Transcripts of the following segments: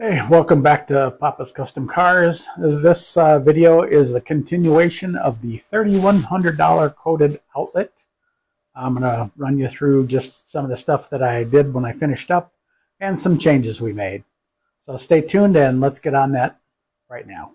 Hey, welcome back to Papa's Custom Cars. This video is the continuation of the $3,100 quoted outlet. I'm going to run you through just some of the stuff that I did when I finished up and some changes we made. So stay tuned and let's get on that right now.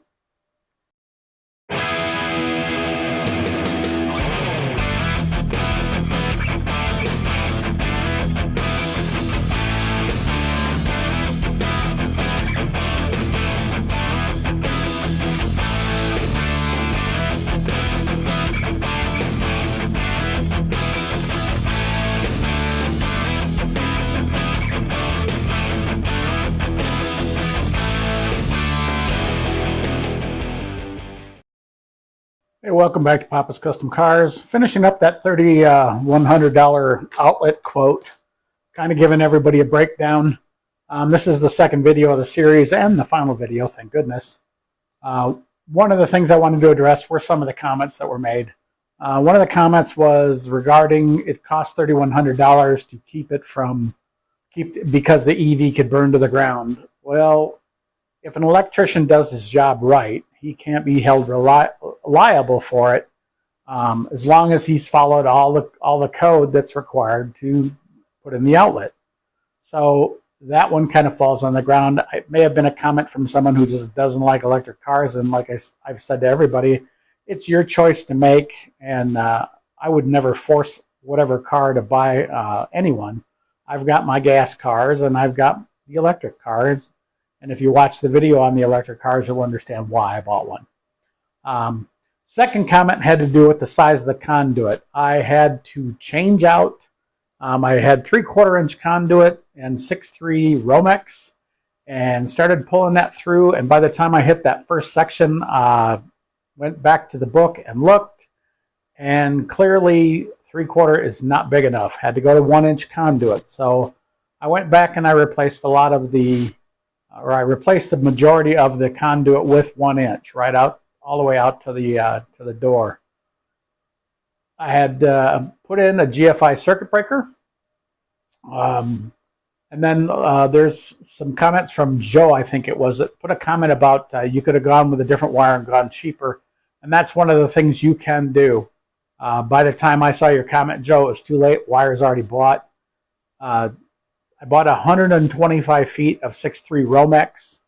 Hey, welcome back to Papa's Custom Cars. Finishing up that $3,100 outlet quote, kind of giving everybody a breakdown. This is the second video of the series and the final video, thank goodness. One of the things I wanted to address were some of the comments that were made. One of the comments was regarding it cost $3,100 to keep it because the EV could burn to the ground. Well, if an electrician does his job right, he can't be held liable for it as long as he's followed all the code that's required to put in the outlet. So that one kind of falls on the ground. It may have been a comment from someone who just doesn't like electric cars, and like I've said to everybody, it's your choice to make, and I would never force whatever car to buy anyone. I've got my gas cars and I've got the electric cars. And if you watch the video on the electric cars, you'll understand why I bought one. Second comment had to do with the size of the conduit. I had to change out. I had 3/4 inch conduit and 6.3 Romex and started pulling that through. And by the time I hit that first section, went back to the book and looked. And clearly 3/4 is not big enough. Had to go to 1-inch conduit. So I went back and I replaced I replaced the majority of the conduit with 1 inch, right out all the way out to the door. I had put in a GFI circuit breaker, and then there's some comments from Joe, I think it was, that put a comment about you could have gone with a different wire and gone cheaper, and that's one of the things you can do. By the time I saw your comment, Joe, it was too late. Wire's already bought. I bought 125 feet of 6.3 Romex.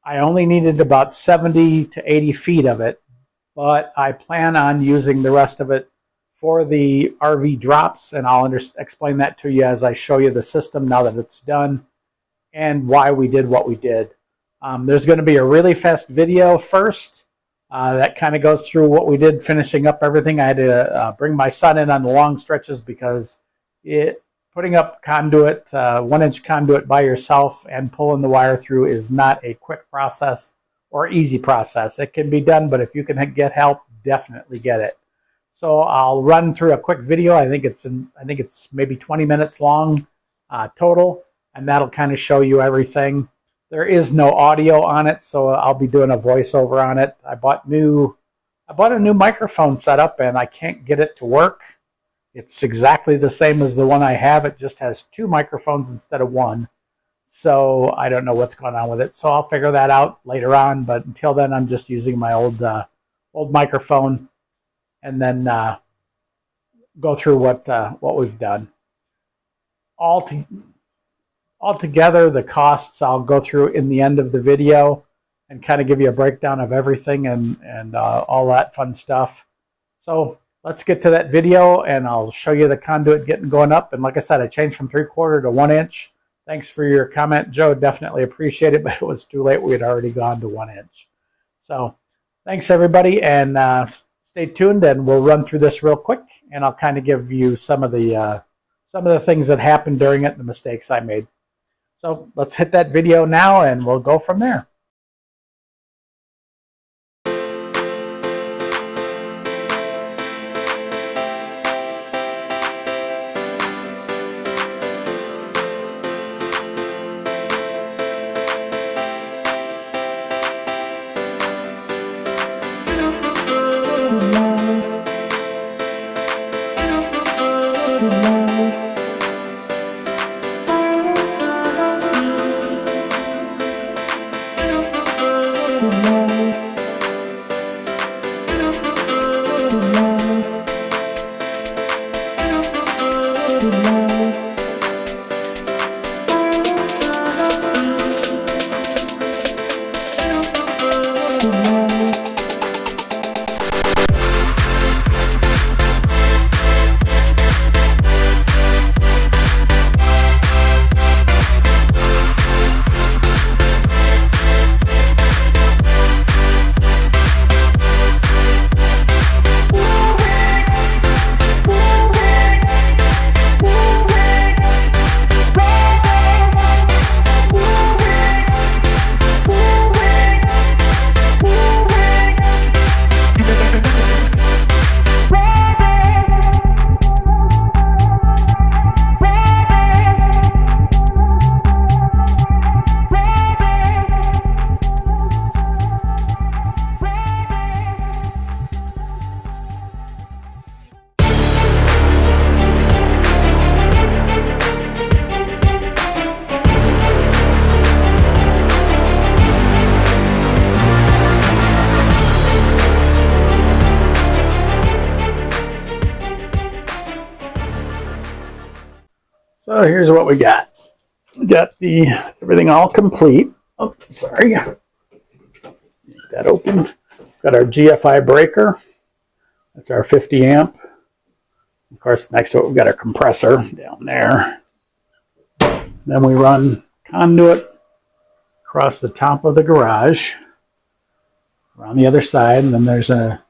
I only needed about 70 to 80 feet of it, but I plan on using the rest of it for the RV drops, and I'll explain that to you as I show you the system now that it's done and why we did what we did. There's going to be a really fast video first that kind of goes through what we did finishing up everything. I had to bring my son in on the long stretches because putting up conduit, 1-inch conduit by yourself and pulling the wire through is not a quick process or easy process. It can be done, but if you can get help, definitely get it. So I'll run through a quick video. I think it's maybe 20 minutes long total, and that'll kind of show you everything. There is no audio on it, so I'll be doing a voiceover on it. I bought a new microphone setup, and I can't get it to work. It's exactly the same as the one I have. It just has 2 microphones instead of 1. So I don't know what's going on with it. So I'll figure that out later on. But until then, I'm just using my old microphone, and then go through what we've done. Altogether, the costs I'll go through in the end of the video and kind of give you a breakdown of everything and all that fun stuff. So let's get to that video, and I'll show you the conduit going up. And like I said, I changed from 3/4 to 1 inch. Thanks for your comment, Joe. Definitely appreciate it, but it was too late. We had already gone to 1 inch. So thanks, everybody, and stay tuned, and we'll run through this real quick, and I'll kind of give you some of the things that happened during it and the mistakes I made. So let's hit that video now, and we'll go from there. So here's what we got. We got everything all complete. Oh, sorry. Get that open. Got our GFI breaker. That's our 50 amp. Of course, next to it, we've got our compressor down there. Then we run conduit across the top of the garage around the other side. And then there's a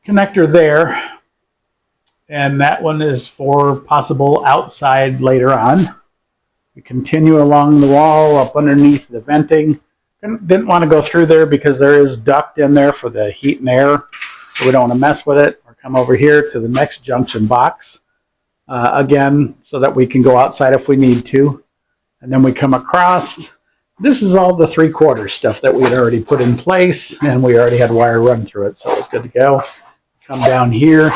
connector there. And that one is for possible outside later on. We continue along the wall up underneath the venting. Didn't want to go through there because there is duct in there for the heat and air. So we don't want to mess with it. Or come over here to the next junction box. Again, so that we can go outside if we need to. And then we come across. This is all the 3/4 stuff that we had already put in place. And we already had wire run through it. So it's good to go. Come down here.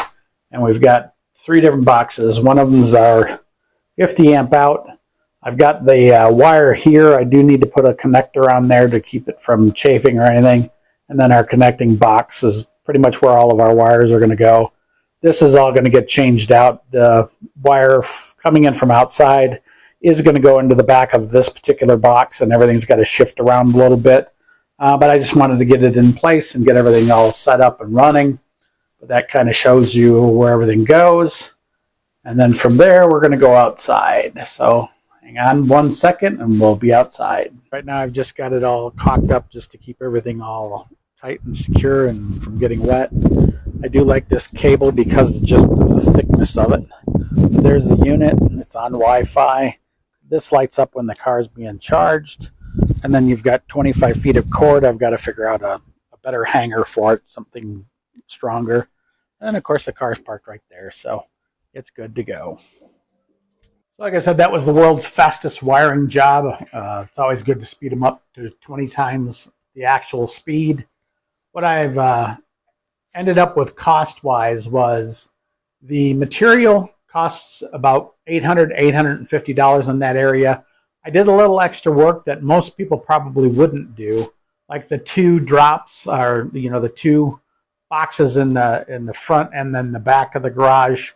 And we've got 3 different boxes. One of them is our 50 amp out. I've got the wire here. I do need to put a connector on there to keep it from chafing or anything. And then our connecting box is pretty much where all of our wires are going to go. This is all going to get changed out. The wire coming in from outside is going to go into the back of this particular box, and everything's got to shift around a little bit. But I just wanted to get it in place and get everything all set up and running. But that kind of shows you where everything goes. And then from there, we're going to go outside. So hang on 1 second and we'll be outside. Right now, I've just got it all caulked up just to keep everything all tight and secure and from getting wet. I do like this cable because just of the thickness of it. There's the unit. It's on Wi-Fi. This lights up when the car is being charged. And then you've got 25 feet of cord. I've got to figure out a better hanger for it, something stronger. And of course the car's parked right there, so it's good to go. So like I said, that was the world's fastest wiring job. It's always good to speed them up to 20 times the actual speed. What I've ended up with cost-wise was the material costs about $800, $850 in that area. I did a little extra work that most people probably wouldn't do, like the 2 drops, or the 2 boxes in the front and then the back of the garage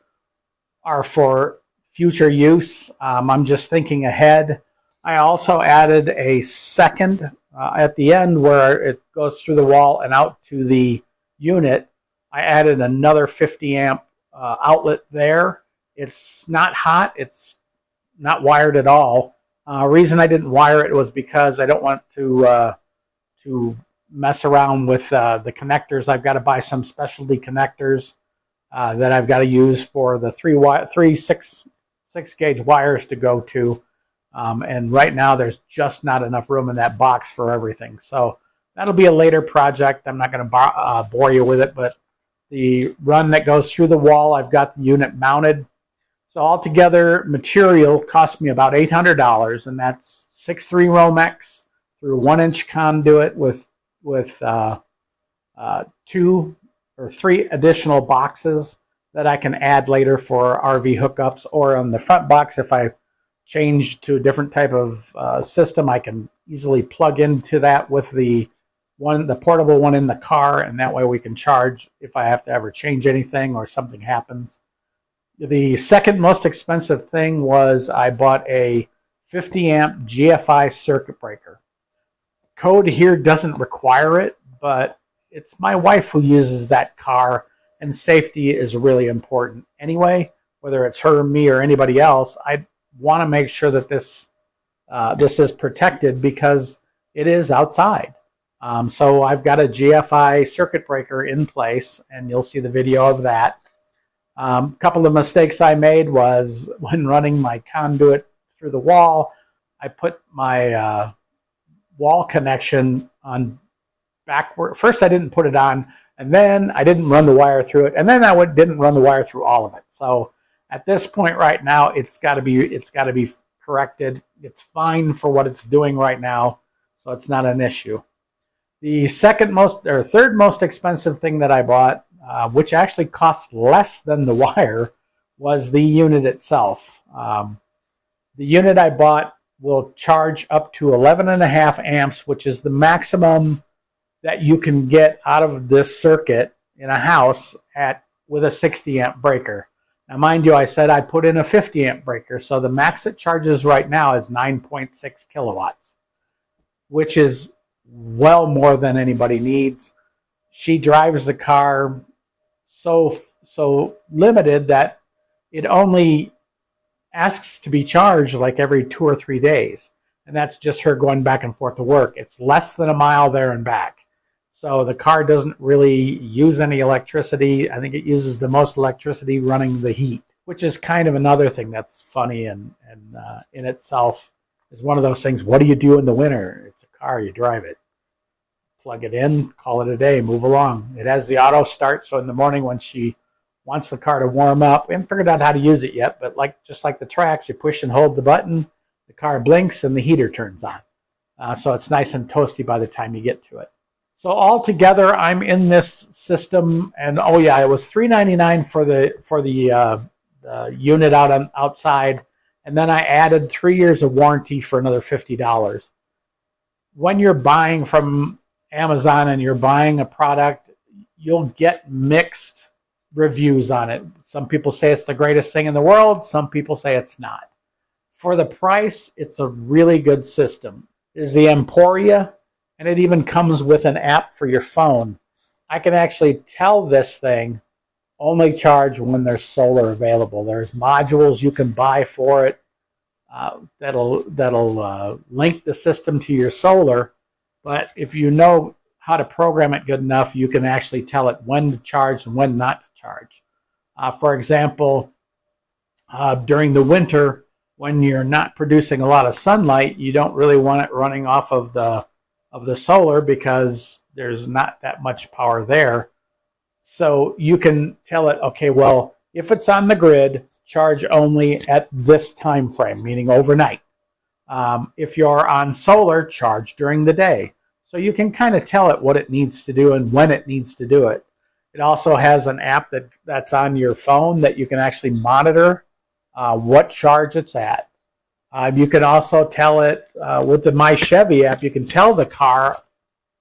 are for future use. I'm just thinking ahead. I also added a second at the end where it goes through the wall and out to the unit. I added another 50 amp outlet there. It's not hot. It's not wired at all. Reason I didn't wire it was because I don't want to mess around with the connectors. I've got to buy some specialty connectors that I've got to use for the 3 6 gauge wires to go to. And right now there's just not enough room in that box for everything. So that'll be a later project. I'm not going to bore you with it, but the run that goes through the wall, I've got the unit mounted. So altogether, material cost me about $800, and that's 6'3" Romex through 1-inch conduit with 2 or 3 additional boxes that I can add later for RV hookups, or on the front box if I change to a different type of system, I can easily plug into that with the portable one in the car, and that way we can charge if I have to ever change anything or something happens. The second most expensive thing was I bought a 50 amp GFI circuit breaker. Code here doesn't require it, but it's my wife who uses that car, and safety is really important anyway. Whether it's her, me, or anybody else, I want to make sure that this is protected because it is outside. So I've got a GFI circuit breaker in place, and you'll see the video of that. A couple of mistakes I made was when running my conduit through the wall, I put my wall connection on backward. First I didn't put it on, and then I didn't run the wire through it, and then I didn't run the wire through all of it. So at this point right now, it's got to be corrected. It's fine for what it's doing right now, so it's not an issue. The third most expensive thing that I bought, which actually cost less than the wire, was the unit itself. The unit I bought will charge up to 11.5 amps, which is the maximum that you can get out of this circuit in a house with a 60 amp breaker. Now, mind you, I said I put in a 50 amp breaker, so the max it charges right now is 9.6 kilowatts, which is well more than anybody needs. She drives the car so limited that it only asks to be charged like every 2 or 3 days, and that's just her going back and forth to work. It's less than a mile there and back. So the car doesn't really use any electricity. I think it uses the most electricity running the heat, which is kind of another thing that's funny and in itself is one of those things. What do you do in the winter? It's a car, you drive it. Plug it in, call it a day, move along. It has the auto start, so in the morning when she wants the car to warm up, we haven't figured out how to use it yet, but just like the Trax, you push and hold the button, the car blinks, and the heater turns on. So it's nice and toasty by the time you get to it. So altogether, I'm in this system, and oh yeah, it was $399 for the unit outside, and then I added 3 years of warranty for another $50. When you're buying from Amazon and you're buying a product, you'll get mixed reviews on it. Some people say it's the greatest thing in the world. Some people say it's not. For the price, it's a really good system. It's the Emporia, and it even comes with an app for your phone. I can actually tell this thing only charge when there's solar available. There's modules you can buy for it that'll link the system to your solar. But if you know how to program it good enough, you can actually tell it when to charge and when not to charge. For example, during the winter, when you're not producing a lot of sunlight, you don't really want it running off of the solar because there's not that much power there. So you can tell it, okay, well, if it's on the grid, charge only at this time frame, meaning overnight. If you're on solar, charge during the day. So you can kind of tell it what it needs to do and when it needs to do it. It also has an app that's on your phone that you can actually monitor what charge it's at. You can also tell it with the My Chevy app, you can tell the car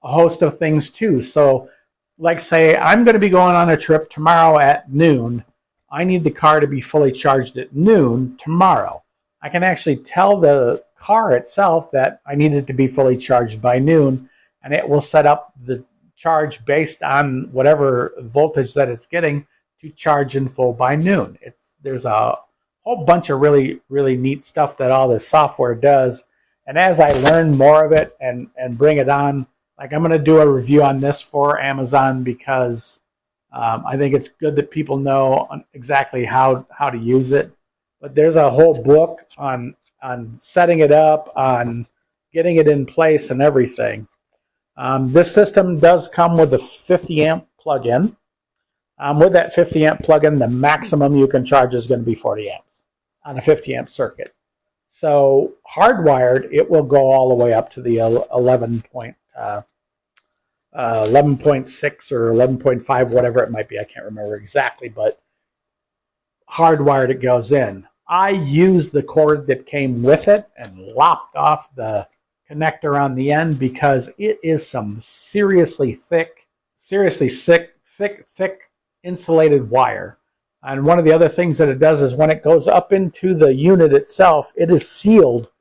a host of things too. So like say, I'm going to be going on a trip tomorrow at noon. I need the car to be fully charged at noon tomorrow. I can actually tell the car itself that I need it to be fully charged by noon, and it will set up the charge based on whatever voltage that it's getting to charge in full by noon. There's a whole bunch of really, really neat stuff that all this software does. And as I learn more of it and bring it on, like I'm going to do a review on this for Amazon because I think it's good that people know exactly how to use it. But there's a whole book on setting it up, on getting it in place and everything. This system does come with a 50 amp plug-in. With that 50 amp plug-in, the maximum you can charge is going to be 40 amps on a 50 amp circuit. So hardwired, it will go all the way up to the 11.6 or 11.5, whatever it might be. I can't remember exactly, but hardwired it goes in. I used the cord that came with it and lopped off the connector on the end because it is some seriously thick insulated wire. And one of the other things that it does is when it goes up into the unit itself, it is sealed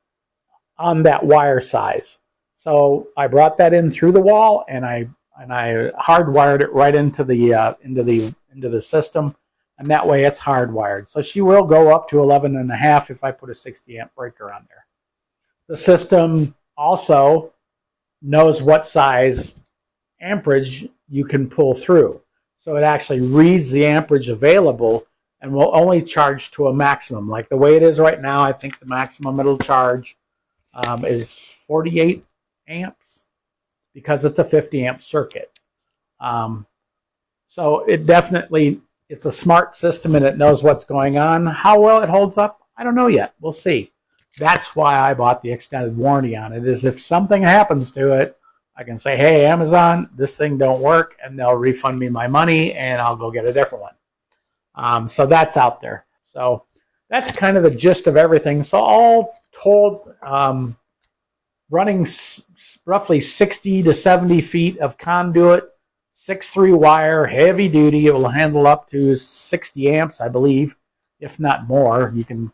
on that wire size. So I brought that in through the wall, and I hardwired it right into the system, and that way it's hardwired. So she will go up to 11.5 if I put a 60 amp breaker on there. The system also knows what size amperage you can pull through. So it actually reads the amperage available and will only charge to a maximum. Like the way it is right now, I think the maximum it'll charge is 48 amps because it's a 50 amp circuit. So it's a smart system and it knows what's going on. How well it holds up, I don't know yet. We'll see. That's why I bought the extended warranty on it, is if something happens to it, I can say, hey, Amazon, this thing don't work, and they'll refund me my money, and I'll go get a different one. So that's out there. So that's kind of the gist of everything. So all told, running roughly 60 to 70 feet of conduit, 6'3" wire, heavy duty. It will handle up to 60 amps, I believe, if not more. You can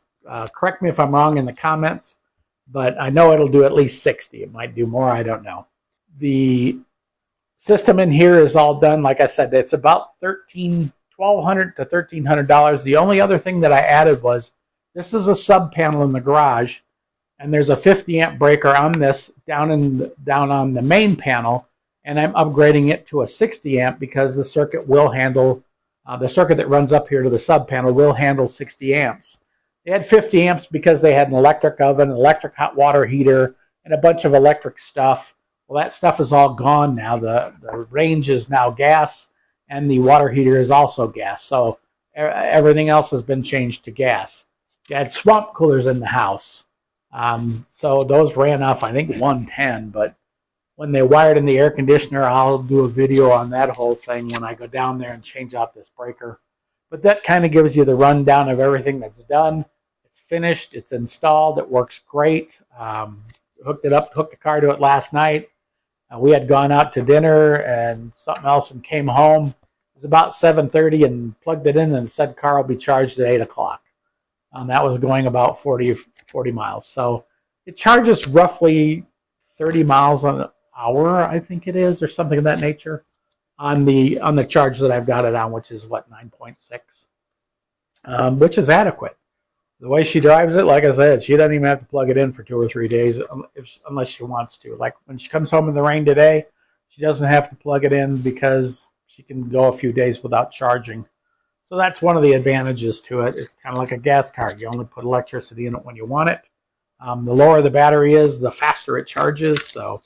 correct me if I'm wrong in the comments, but I know it'll do at least 60. It might do more, I don't know. The system in here is all done. Like I said, it's about $1,200 to $1,300. The only other thing that I added was this is a sub panel in the garage, and there's a 50 amp breaker on this down on the main panel, and I'm upgrading it to a 60 amp because the circuit will handle the circuit that runs up here to the sub panel will handle 60 amps. They had 50 amps because they had an electric oven, an electric hot water heater, and a bunch of electric stuff. Well, that stuff is all gone now. The range is now gas, and the water heater is also gas. So everything else has been changed to gas. You had swamp coolers in the house. So those ran off, I think, 110. But when they wired in the air conditioner, I'll do a video on that whole thing when I go down there and change out this breaker. But that kind of gives you the rundown of everything that's done. It's finished. It's installed. It works great. Hooked the car to it last night. We had gone out to dinner and something else and came home. It was about 7:30 and plugged it in and said car will be charged at 8 o'clock. That was going about 40 miles. So it charges roughly 30 miles an hour, I think it is, or something of that nature on the charge that I've got it on, which is what, 9.6, which is adequate. The way she drives it, like I said, she doesn't even have to plug it in for 2 or 3 days unless she wants to. Like when she comes home in the rain today, she doesn't have to plug it in because she can go a few days without charging. So that's one of the advantages to it. It's kind of like a gas car. You only put electricity in it when you want it. The lower the battery is, the faster it charges. So,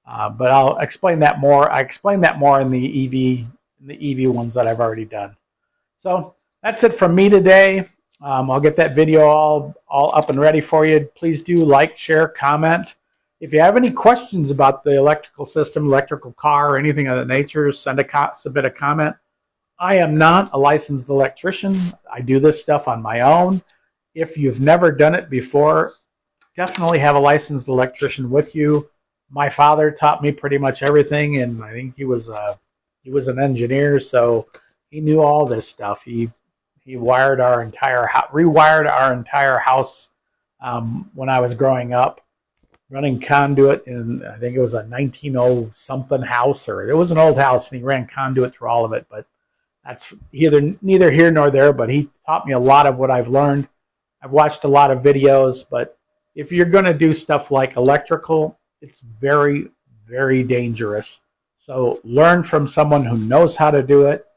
but I'll explain that more. I explained that more in the EV ones that I've already done. So that's it from me today. I'll get that video all up and ready for you. Please do like, share, comment. If you have any questions about the electrical system, electrical car, or anything of that nature, submit a comment. I am not a licensed electrician. I do this stuff on my own. If you've never done it before, definitely have a licensed electrician with you. My father taught me pretty much everything, and I think he was an engineer, so he knew all this stuff. He rewired our entire house when I was growing up, running conduit in, I think it was a 1900-something house, or it was an old house, and he ran conduit through all of it. But that's neither here nor there, but he taught me a lot of what I've learned. I've watched a lot of videos, but if you're going to do stuff like electrical, it's very, very dangerous. So learn from someone who knows how to do it.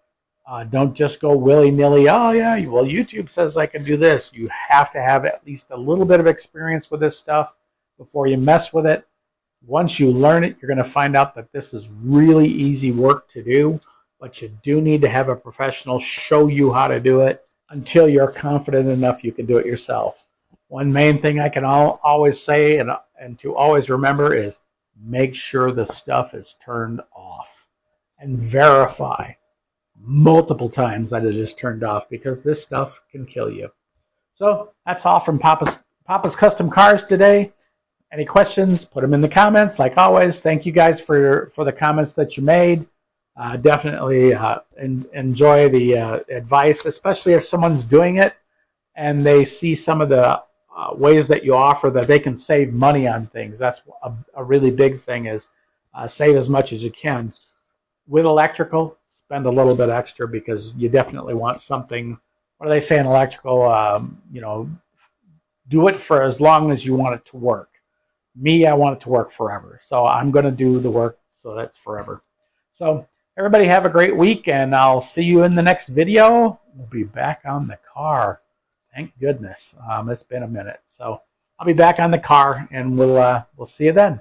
Don't just go willy-nilly, oh yeah, well YouTube says I can do this. You have to have at least a little bit of experience with this stuff before you mess with it. Once you learn it, you're going to find out that this is really easy work to do, but you do need to have a professional show you how to do it until you're confident enough you can do it yourself. One main thing I can always say and to always remember is make sure the stuff is turned off and verify multiple times that it is turned off, because this stuff can kill you. So that's all from Papa's Custom Cars today. Any questions, put them in the comments. Like always, thank you guys for the comments that you made. Definitely enjoy the advice, especially if someone's doing it and they see some of the ways that you offer that they can save money on things. That's a really big thing, is save as much as you can. With electrical, spend a little bit extra, because you definitely want something. What do they say in electrical? Do it for as long as you want it to work. Me, I want it to work forever. So I'm going to do the work so that's forever. So everybody have a great week, and I'll see you in the next video. We'll be back on the car. Thank goodness. It's been a minute. So I'll be back on the car, and we'll see you then.